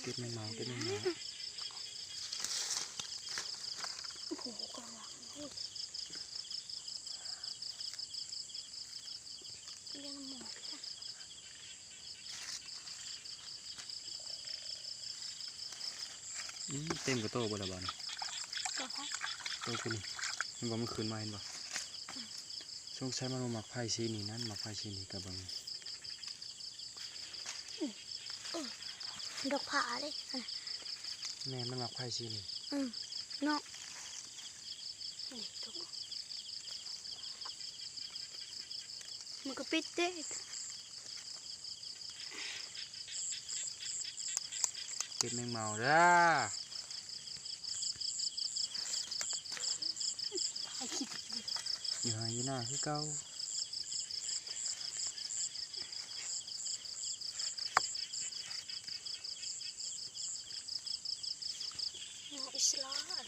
เก็บแมงเมาเก็บแมงเมาโอ้โหกระวังเลี้ยงหมดเต็มกระโต้บนระบาด ก็พัก โต้ขึ้นมันบอกมันคืนมาเห็นบ่ช่วงใช้มันหมักไผ่ชีนี่นั่นหมักไผ่ชีนี่กระบัง ดอกผาเลย แม่มันหมักไผ่ชีนี่ เนาะนี่ทุกมันก็ปิดเด้ เก็บแมงเมาเด้อ ไอ้คิด อยู่หายอยู่หน้าคือเก่า อิสลาม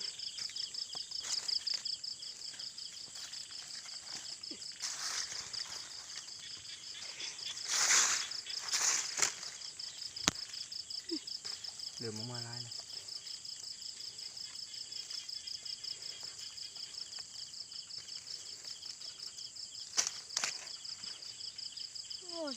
เดือดมาไล่เลย โอ้ย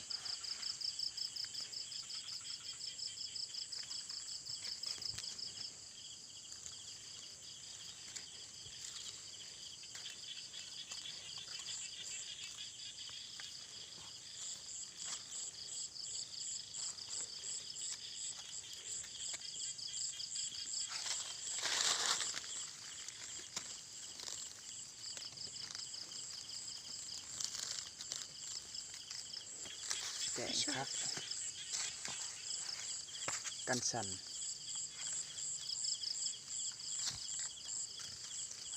แกงคักกันสั่น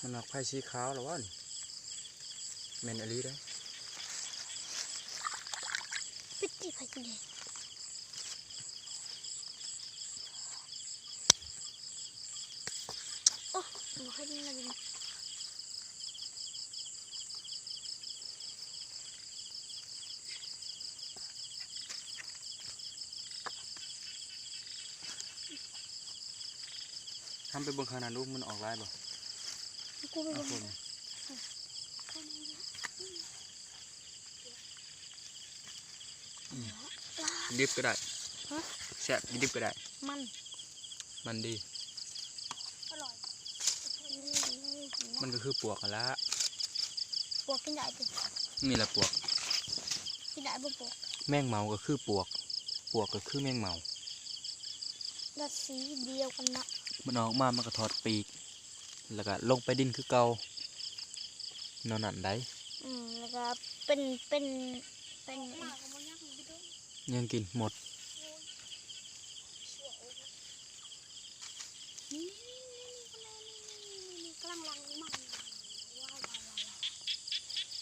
มันหมักไผ่ชีขาวหรอวะแมนอลีได้ ปิดจีบไปกินเลยโอ้บอกให้ดีนะดิ ทำไปเบิ่งขนาดรูปมันออกลายบ่ กูไป เอา ดู คนดิบก็ได้แซ่บดิบก็ได้ มัน มันดี อร่อย มันก็คือปวกกันละ ปวกกินได้ดิ นี่แหละปวก กินได้บ่ปวก แมงเมาก็คือปวกปวกก็คือแมงเมา และสีเดียวกันนะ มันออกมามันก็ถอดปีกแล้วก็ลงไปดินคือเก่านอนนั่นได้ แล้วก็เป็น ยังกินหมด นี่กำลังลังมาก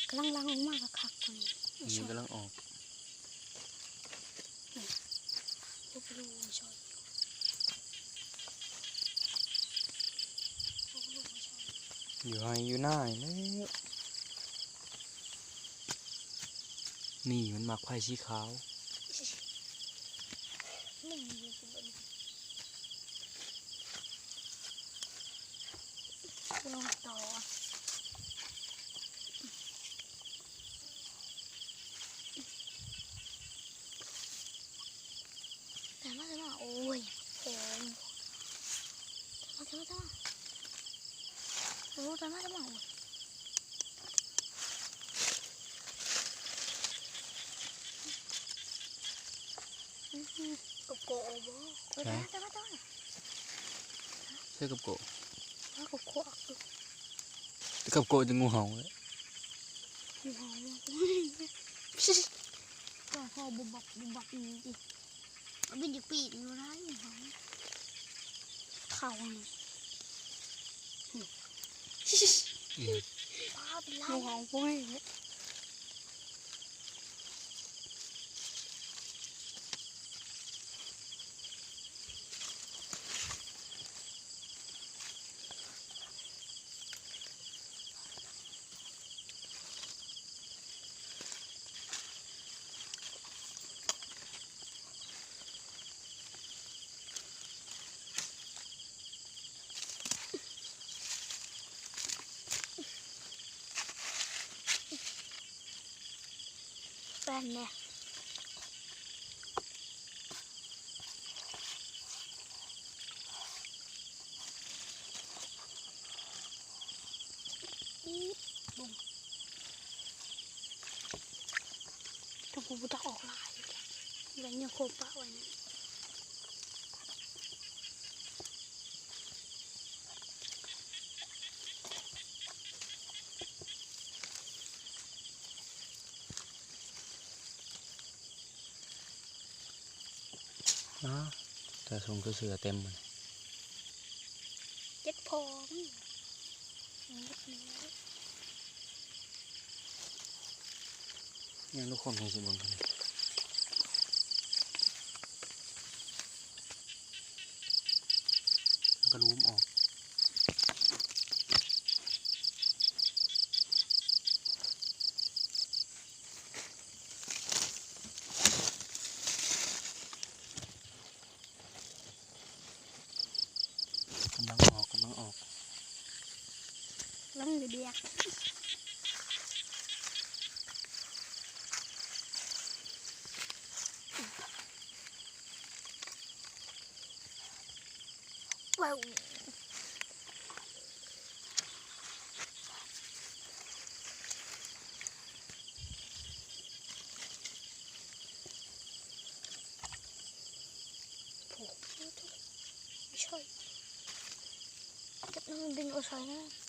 กำลังลังมากคักตัวนี้ นี่กำลังออก ดูไปดูชอย อยู่ให้อยู่หน้าแล้วนี่มันหมักไผ่สีขาว ไม่มีกูเป็นลงต่อแต่มาโอ้ยแข็งแต่มาโอ้แต่มาโอ้ยกับโกะบ่แต่มา ใช่กับโกะ ว่ากับโกะ กับโกะจะงูเห่าเลย งูเห่าก็พอบุบับนี่ดิบินอยู่ปีกอยู่ร้านงูเห่าเข่าป้าเป็นไรงูเห่าเว้ย นเนี่ยบุ้มถ้ากูจะออกลายแล้วยังโคปะไว้นะอ๋อแต่ทรงคือเสือเต็มเลย เจ็ดพอมนิดนึง ยังทุกคนคงจะเบิ่งกันเลยแล้วก็รูมออกกำลังออกกำลังออก lắm người đẹp wow trời, chắc nó bên ô sài nữa.